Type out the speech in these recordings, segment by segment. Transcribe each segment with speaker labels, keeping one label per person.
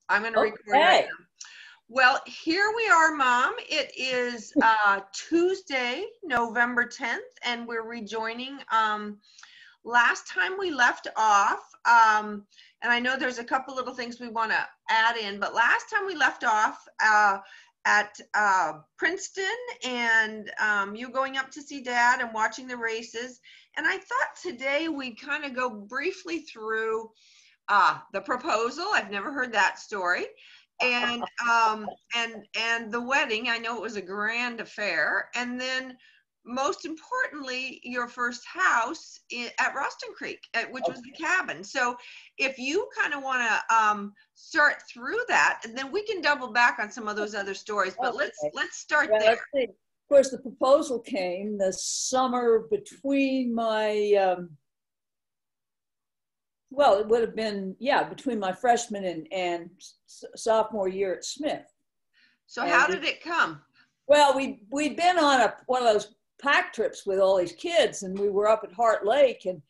Speaker 1: I'm going to record right
Speaker 2: Okay.
Speaker 1: now. Well, here we are, Mom. It is Tuesday, November 10th, and we're rejoining. Last time we left off, and I know there's a couple little things we want to add in, but last time we left off at Princeton, and you going up to see Dad and watching the races. And I thought today we'd kind of go briefly through the proposal. I've never heard that story. And the wedding. I know it was a grand affair. And then most importantly, your first house at Ruston Creek, which was the cabin. So if you kind of want to start through that, and then we can double back on some of those other stories. But let's start there.
Speaker 2: Let's see. Of course, the proposal came the summer between my well, it would have been, between my freshman and sophomore year at Smith.
Speaker 1: So how did it come?
Speaker 2: Well, we'd been on one of those pack trips with all these kids, and we were up at Heart Lake. And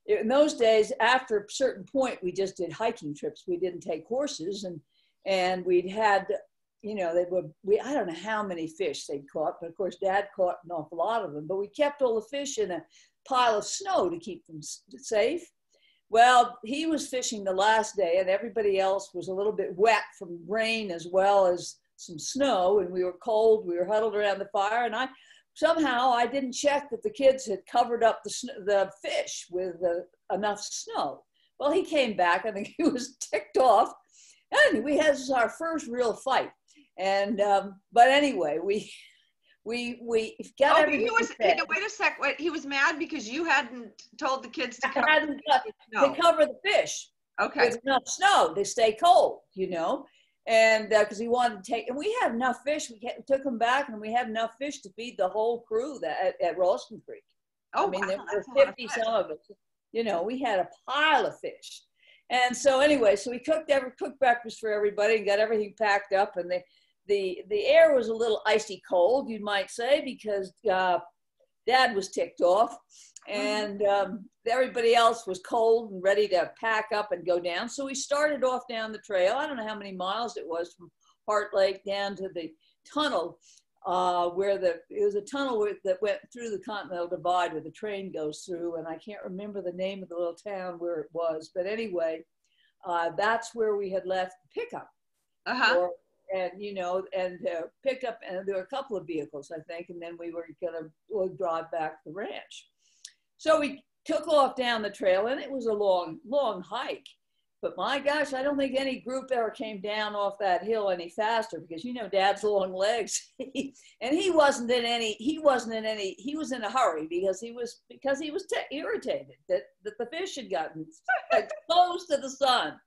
Speaker 2: in those days, after a certain point, we just did hiking trips. We didn't take horses, and we'd had, I don't know how many fish they'd caught, but of course, Dad caught an awful lot of them. But we kept all the fish in a pile of snow to keep them safe. Well, he was fishing the last day, and everybody else was a little bit wet from rain as well as some snow, and we were cold. We were huddled around the fire, and I didn't check that the kids had covered up the fish with enough snow. Well, he came back. I think he was ticked off, and we had our first real fight. And but anyway, we got everything.
Speaker 1: Wait a sec. Wait, he was mad because you hadn't told the kids to cover
Speaker 2: the fish.
Speaker 1: Okay.
Speaker 2: With enough snow to stay cold, and because he wanted to take, and we had enough fish. We took them back, and we had enough fish to feed the whole crew at Ralston Creek.
Speaker 1: Oh,
Speaker 2: I mean,
Speaker 1: wow,
Speaker 2: there were 50 some of us. We had a pile of fish. And so anyway, so we cooked breakfast for everybody and got everything packed up, and the air was a little icy cold, you might say, because Dad was ticked off, and everybody else was cold and ready to pack up and go down. So we started off down the trail. I don't know how many miles it was from Heart Lake down to the tunnel, it was a tunnel that went through the Continental Divide where the train goes through, and I can't remember the name of the little town where it was, but anyway, that's where we had left the pickup. Picked up, and there were a couple of vehicles, I think, and then we were we'll drive back to the ranch. So we took off down the trail, and it was a long, long hike. But my gosh, I don't think any group ever came down off that hill any faster, because Dad's long legs, and he was in a hurry because he was irritated that the fish had gotten exposed to the sun,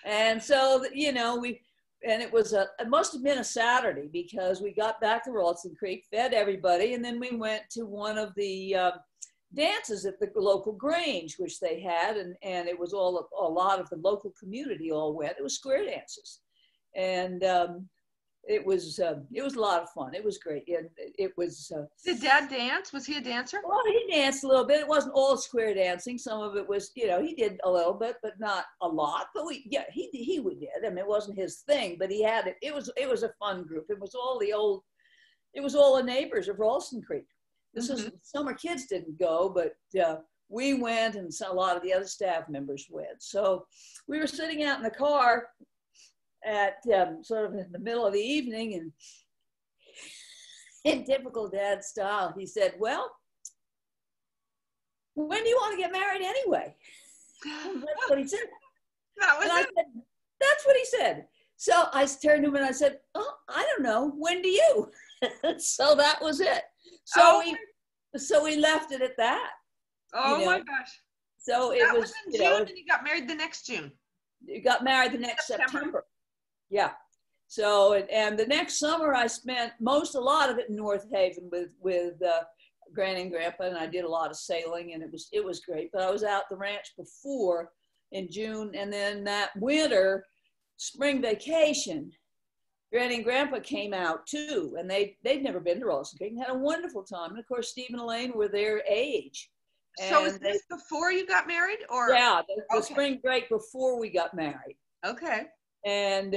Speaker 2: and so it must have been a Saturday, because we got back to Ralston Creek, fed everybody, and then we went to one of the dances at the local Grange, which they had, and it was a lot of the local community all went. It was square dances, and it was a lot of fun. It was great. And it was.
Speaker 1: Did Dad dance? Was he a dancer?
Speaker 2: Well, he danced a little bit. It wasn't all square dancing. Some of it was, he did a little bit, but not a lot. But he did. I mean, it wasn't his thing, but he had it. It was a fun group. It was all the neighbors of Ralston Creek. This was summer. Kids didn't go, but we went, and a lot of the other staff members went. So we were sitting out in the car at sort of in the middle of the evening, and in typical Dad style, he said, "Well, when do you want to get married anyway?" That's what he said. I said, "That's what he said." So I turned to him and I said, "Oh, I don't know. When do you?" So that was it. So we left it at that.
Speaker 1: Oh my gosh!
Speaker 2: So it was
Speaker 1: in June, and you got married the next June.
Speaker 2: You got married the next September. Yeah. So and the next summer I spent a lot of it in North Haven with Granny and Grandpa, and I did a lot of sailing, and it was great. But I was out the ranch before in June, and then that winter, spring vacation, Granny and Grandpa came out too, and they'd never been to Ralston Creek and had a wonderful time. And of course, Steve and Elaine were their age.
Speaker 1: So is this before you got married, or?
Speaker 2: Yeah, the spring break before we got married.
Speaker 1: Okay.
Speaker 2: And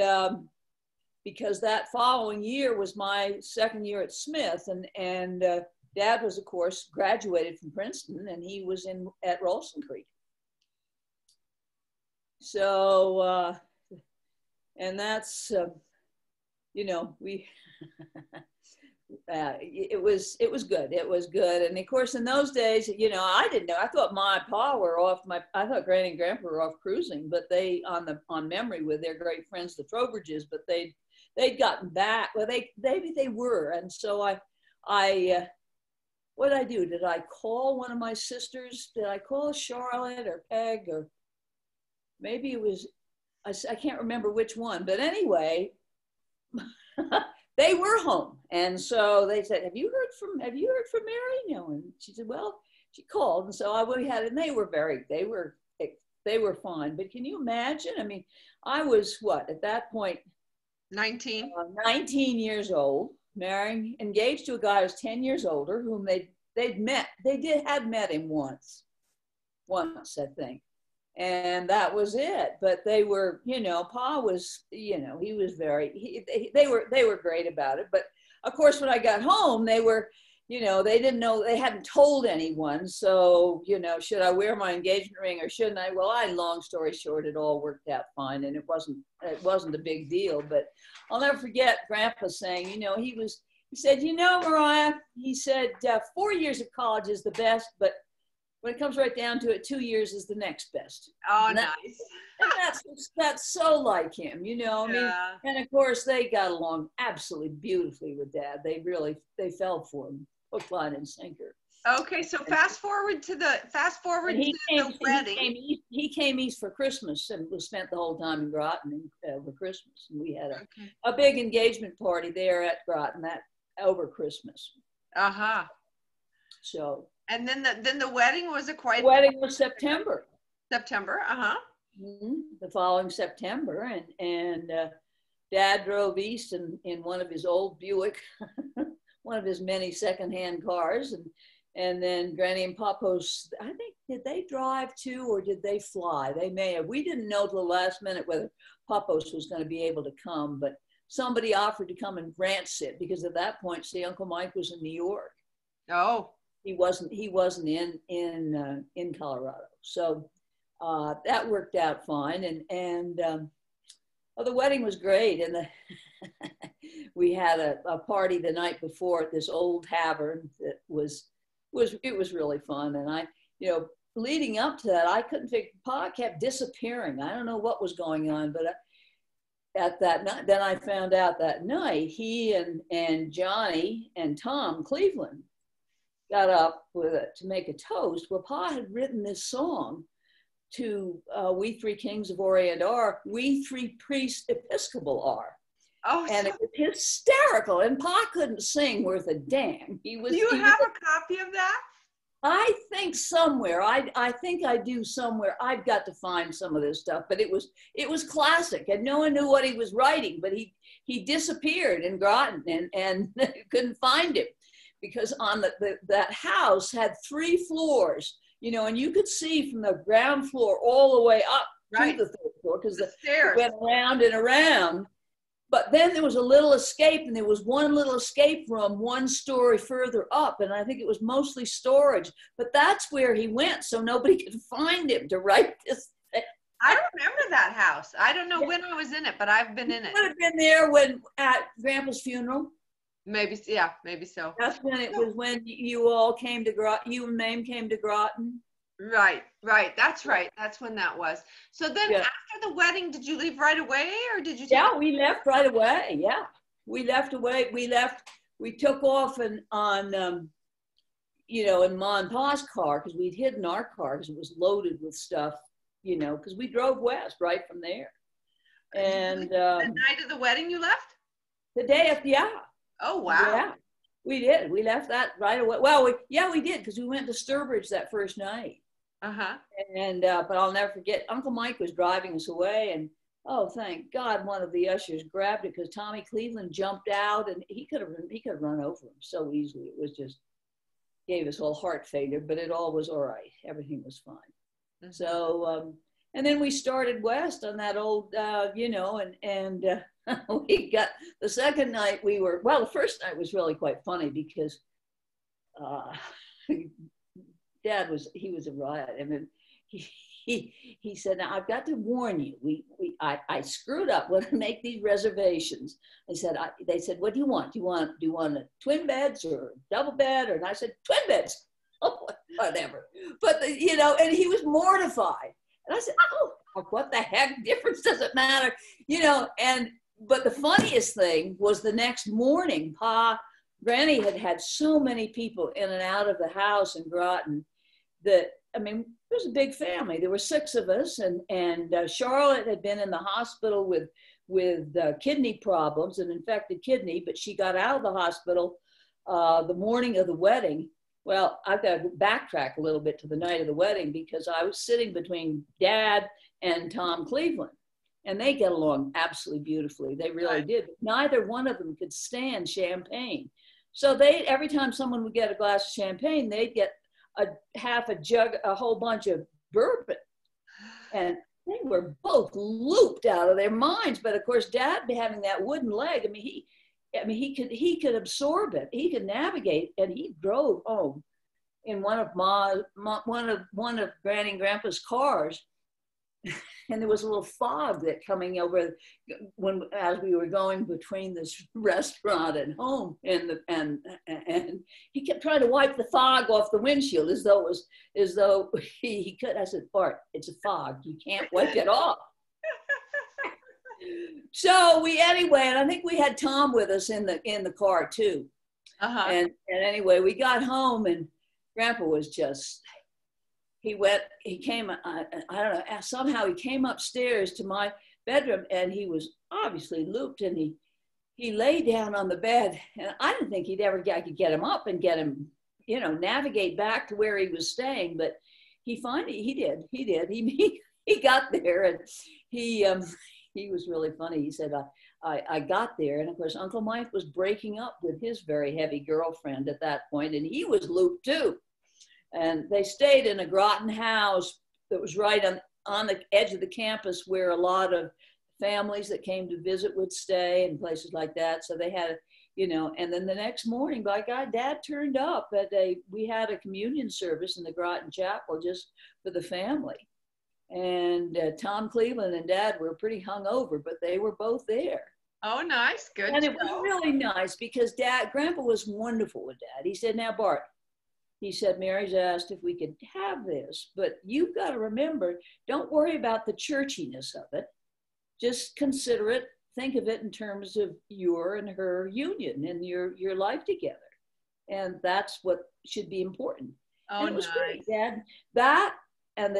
Speaker 2: because that following year was my second year at Smith, and Dad was, of course, graduated from Princeton, and he was at Ralston Creek. So, and that's, you know, we, it was good. It was good. And of course, in those days, you know, I didn't know. I thought Ma and Pa were off. I thought Granny and Grandpa were off cruising, but they on memory with their great friends, the Trowbridges. But they'd gotten back. Well, they were. And so what did I do? Did I call one of my sisters? Did I call Charlotte or Peg, or maybe it was? I can't remember which one. But anyway. They were home, and so they said, have you heard from Mary? No. And she said, well, she called, and so we had, and they were fine. But can you imagine? I mean, I was what at that point
Speaker 1: 19
Speaker 2: years old, marrying, engaged to a guy who was 10 years older, whom they'd met. Had met him once, I think. And that was it. But they were, you know, Pa was, you know, he was they were great about it. But of course, when I got home, they were, you know, they didn't know, they hadn't told anyone. So, you know, should I wear my engagement ring or shouldn't I? Well, long story short, it all worked out fine, and it wasn't a big deal. But I'll never forget Grandpa saying, you know, he said, you know, Mariah, he said, 4 years of college is the best, but when it comes right down to it, 2 years is the next best.
Speaker 1: Oh,
Speaker 2: and
Speaker 1: nice.
Speaker 2: And that's so like him, you know. I mean, and of course they got along absolutely beautifully with Dad. They fell for him, hook, line, and sinker.
Speaker 1: Okay, so fast forward to the wedding.
Speaker 2: He came east for Christmas and was spent the whole time in Groton over Christmas. And we had a big engagement party there at Groton over Christmas.
Speaker 1: Uh-huh.
Speaker 2: So.
Speaker 1: And then the wedding was
Speaker 2: The wedding was September.
Speaker 1: September, uh-huh.
Speaker 2: Mm-hmm. The following September, and Dad drove east in one of his old Buick, one of his many secondhand cars, and then Granny and Papo's, I think, did they drive too, or did they fly? They may have. We didn't know till the last minute whether Papos was going to be able to come, but somebody offered to come and ranch sit, because at that point, see, Uncle Mike was in New York.
Speaker 1: Oh.
Speaker 2: He wasn't in Colorado. So that worked out fine. And the wedding was great. And we had a party the night before at this old tavern that was really fun. And you know, leading up to that, I couldn't figure, Pa kept disappearing. I don't know what was going on, but at that night, then I found out that night, he and Johnny and Tom Cleveland got up to make a toast. Well, Pa had written this song to We Three Kings of Orient are, We Three Priests Episcopal are.
Speaker 1: Oh,
Speaker 2: and it was hysterical. And Pa couldn't sing worth a damn. Do you
Speaker 1: have a copy of that?
Speaker 2: I think somewhere. I think I do somewhere. I've got to find some of this stuff. But it was classic, and no one knew what he was writing. But he disappeared in Groton, and couldn't find him. Because on that house had 3 floors, you know, and you could see from the ground floor all the way up to the 3rd floor, because the stairs went around and around. But then there was a little escape, and there was one little escape room 1 story further up, and I think it was mostly storage. But that's where he went, so nobody could find him to write this thing.
Speaker 1: I remember that house. I don't know when I was in it, but I've been in it.
Speaker 2: You would have been there at Grandpa's funeral.
Speaker 1: Maybe, yeah, maybe so.
Speaker 2: That's when it was when you all came to Groton, you and Mame came to Groton.
Speaker 1: Right. That's right. That's when that was. So then after the wedding, did you leave right away, or did you?
Speaker 2: We left right away. Yeah, we left away. We took off on you know, in Ma and Pa's car, because we'd hidden our car because it was loaded with stuff, you know, because we drove west right from there. And
Speaker 1: the night of the wedding, you left?
Speaker 2: The day of,
Speaker 1: Oh, wow.
Speaker 2: Yeah, we did. We left that right away. Well, we did, because we went to Sturbridge that first night.
Speaker 1: Uh-huh.
Speaker 2: And, but I'll never forget, Uncle Mike was driving us away, and oh, thank God, one of the ushers grabbed it, because Tommy Cleveland jumped out, and he could have run over him so easily. It was just, gave us all heart failure, but it all was all right. Everything was fine. Mm-hmm. So And then we started west on that old, we got the second night the first night was really quite funny because uh, Dad was a riot. I mean, he said, now I've got to warn you, I screwed up when I make these reservations. They said, what do you want? Do you want a twin beds or double bed? And I said, twin beds. Oh, whatever. But, and he was mortified. And I said, oh, what the heck difference does it matter? But the funniest thing was the next morning, Granny had so many people in and out of the house in Groton that, it was a big family. There were 6 of us, and Charlotte had been in the hospital with kidney problems, an infected kidney, but she got out of the hospital the morning of the wedding. Well, I've got to backtrack a little bit to the night of the wedding because I was sitting between Dad and Tom Cleveland, and they get along absolutely beautifully. They really did. Neither one of them could stand champagne. So every time someone would get a glass of champagne, they'd get half a jug, a whole bunch of bourbon. And they were both looped out of their minds. But of course, Dad having that wooden leg, he could absorb it. He could navigate, and he drove home in one of Granny and Grandpa's cars. And there was a little fog that coming over as we were going between this restaurant and home, and he kept trying to wipe the fog off the windshield as though he could. I said, Bart, it's a fog. You can't wipe it off. So anyway, and I think we had Tom with us in the car too.
Speaker 1: Uh-huh.
Speaker 2: And anyway, we got home, and Grandpa was just, he came, I don't know, somehow he came upstairs to my bedroom, and he was obviously looped, and he lay down on the bed, and I didn't think I could get him up and get him, navigate back to where he was staying, but he did. He got there, and he was really funny. He said, I got there, and of course, Uncle Mike was breaking up with his very heavy girlfriend at that point, and he was looped too. And they stayed in a Groton house that was right on the edge of the campus where a lot of families that came to visit would stay and places like that. So they had, and then the next morning, by God, Dad turned up we had a communion service in the Groton Chapel just for the family. And Tom Cleveland and Dad were pretty hungover, but they were both there.
Speaker 1: Oh, nice. Good.
Speaker 2: And it was really nice because Grandpa was wonderful with Dad. He said, now, Bart, he said, Mary's asked if we could have this, but you've got to remember, don't worry about the churchiness of it. Just consider it, think of it in terms of your and her union and your life together. And that's what should be important.
Speaker 1: Oh,
Speaker 2: and it was
Speaker 1: nice.
Speaker 2: great, Dad. That and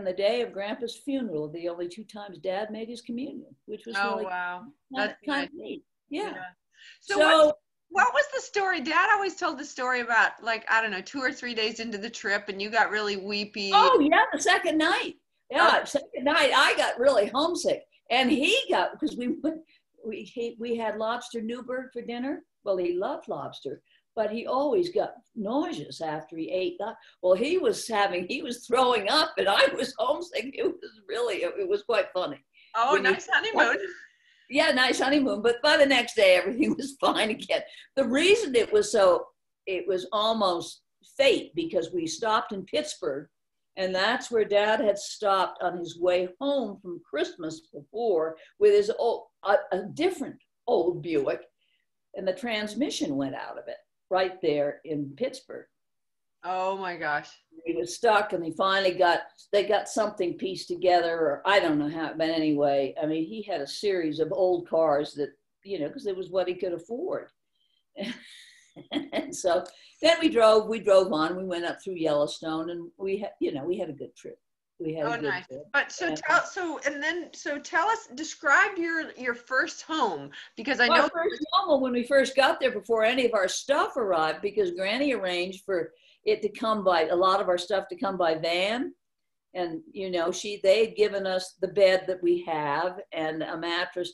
Speaker 2: the day of Grandpa's funeral, the only 2 times Dad made his communion, which was really
Speaker 1: wow.
Speaker 2: That's kind of neat. Yeah.
Speaker 1: So what was the story? Dad always told the story about, like, I don't know, 2 or 3 days into the trip, and you got really weepy.
Speaker 2: Oh yeah, the second night. Yeah, second night I got really homesick, and he got, because we had lobster Newburgh for dinner. Well, he loved lobster, but he always got nauseous after he ate that. Well, he was throwing up, and I was homesick. It was quite funny.
Speaker 1: Oh, nice honeymoon.
Speaker 2: Yeah, nice honeymoon. But by the next day, everything was fine again. The reason it was almost fate, because we stopped in Pittsburgh, and that's where Dad had stopped on his way home from Christmas before with his a different old Buick, and the transmission went out of it right there in Pittsburgh.
Speaker 1: Oh my gosh.
Speaker 2: He was stuck, and they got something pieced together, or I don't know how, but anyway, he had a series of old cars that, because it was what he could afford. And so then we drove on, we went up through Yellowstone, and we had a good trip. We had a good
Speaker 1: nice.
Speaker 2: trip.
Speaker 1: But tell us, describe your first home, because I know
Speaker 2: first home, when we first got there, before any of our stuff arrived, because Granny arranged for it to come by, a lot of our stuff to come by van. And, they had given us the bed that we have and a mattress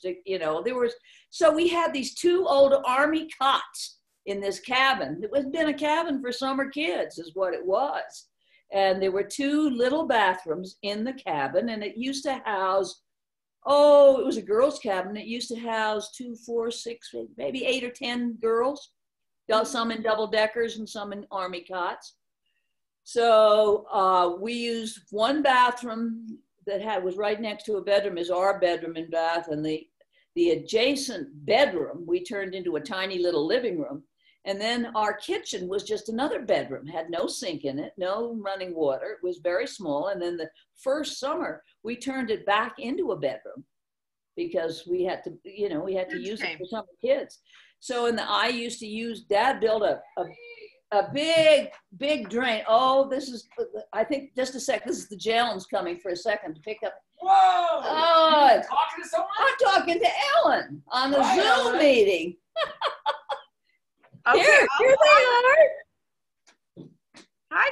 Speaker 2: so we had these 2 old Army cots in this cabin. It had been a cabin for summer kids is what it was. And there were 2 little bathrooms in the cabin, and it used to house, oh, it was a girls' cabin. It used to house 2, 4, 6, maybe 8 or 10 girls, some in double deckers and some in army cots. So we used one bathroom that was right next to a bedroom as our bedroom and bath, and the adjacent bedroom we turned into a tiny little living room. And then our kitchen was just another bedroom, had no sink in it, no running water. It was very small. And then the first summer, we turned it back into a bedroom because we had to, we had to use it for summer kids. So I used to use, Dad built a big drain. Oh, this is, I think, just a sec. This is the Jalen's coming for a second to pick up.
Speaker 3: Whoa!
Speaker 2: Oh,
Speaker 3: You talking to someone?
Speaker 2: I'm talking to Ellen on a
Speaker 3: Hi,
Speaker 2: Zoom
Speaker 3: Ellen.
Speaker 2: meeting.
Speaker 1: Okay,
Speaker 2: Here they are.
Speaker 1: Hi,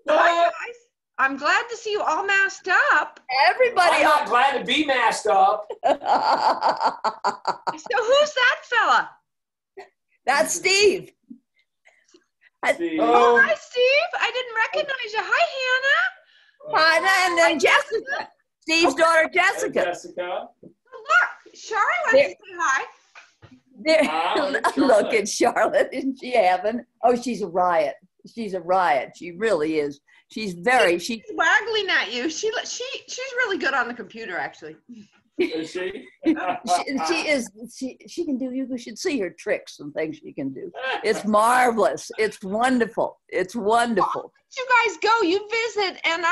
Speaker 1: guys. I'm glad to see you all masked up.
Speaker 2: Everybody
Speaker 3: I'm not glad to be masked up.
Speaker 1: So who's that fella?
Speaker 2: That's Steve.
Speaker 3: Steve.
Speaker 1: Oh, hi, Steve. I didn't recognize you. Hi, Hannah.
Speaker 2: Hi, and then Jessica. Steve's daughter, Jessica.
Speaker 3: Jessica.
Speaker 1: Look, Charlotte wants to say hi.
Speaker 2: Look at Charlotte. Isn't she having? Oh, she's a riot. She's a riot. She really is. She's
Speaker 1: waggling at you. She's really good on the computer, actually.
Speaker 3: Is she?
Speaker 2: she can do, you should see her tricks and things she can do. It's marvelous. It's wonderful. It's wonderful.
Speaker 1: You guys go, you visit, and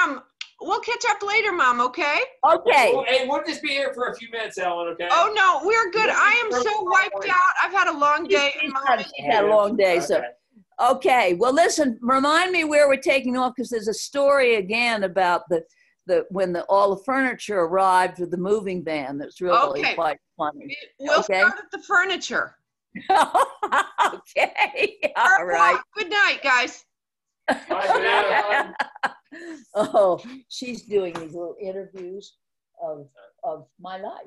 Speaker 1: we'll catch up later, Mom, okay?
Speaker 2: Okay.
Speaker 3: Hey, we'll just be here for a few minutes, Ellen, okay?
Speaker 1: Oh no, we're good. I am so wiped out. I've had a long day.
Speaker 2: She's had a long day, so. Okay, well, listen, remind me where we're taking off, because there's a story again about when all the furniture arrived with the moving van. That's really quite funny.
Speaker 1: We'll start at the furniture.
Speaker 2: Okay, all right.
Speaker 1: Good night, guys.
Speaker 3: Bye,
Speaker 2: Oh, she's doing these little interviews of my life.